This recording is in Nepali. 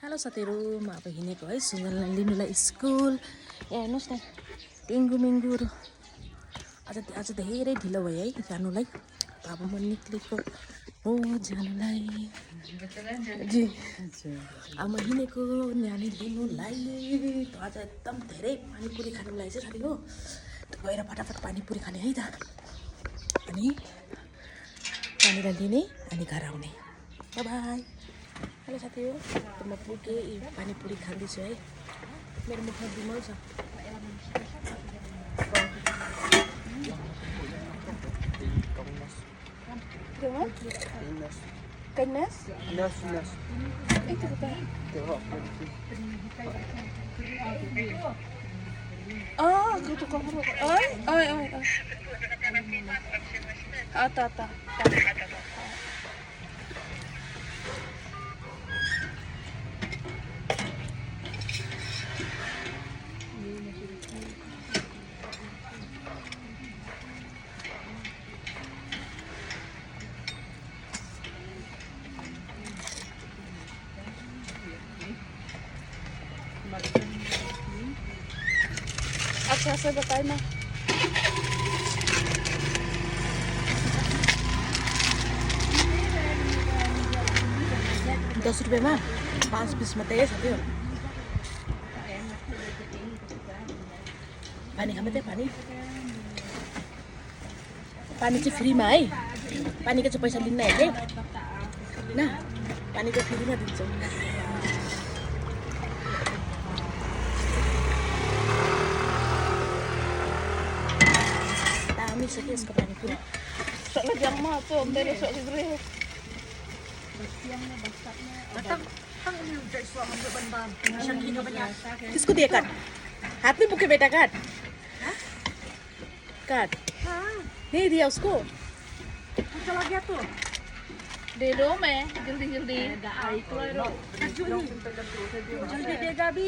हेलो साथीहरु, म अब हिँडेको है सुन्दरलाई लिनुलाई स्कुल। यहाँ हेर्नुहोस् न, टेङ्गु मेङ्गुहरू आज धेरै ढिलो भयो है जानुलाई। अब म निक्लेको हो जानुलाई जी। अब म हिँडेको नानी लिनुलाई। आज एकदम धेरै पानीपुरी खानुलाई चाहिँ साथी हो। गएर फटाफट पानीपुरी खाने है त, अनि नानीलाई लिने अनि घर आउने। By by. हेलो साथी हो, म पुगेँ, पानीपुरी खाँदैछु है। मेरो मुखमा बिमल छ। अच्छा से बताए ना। ₹10 में 5 पीस मात्रै है साथी हो। पानी खाँदै थिएँ, पानी चाहिँ फ्रीमा है। पानीको चाहिँ पैसा लिन्न है न, पानी चाहिँ फ्रीमा दिन्छौँ। दामी छ कि यसको पानीपुरी। किसको दिए काट? हाथ में बुके बेटा, काट काट। नहीं दिया उसको, चला गया तो दे दो मैं जल्दी जल्दी देगा भी।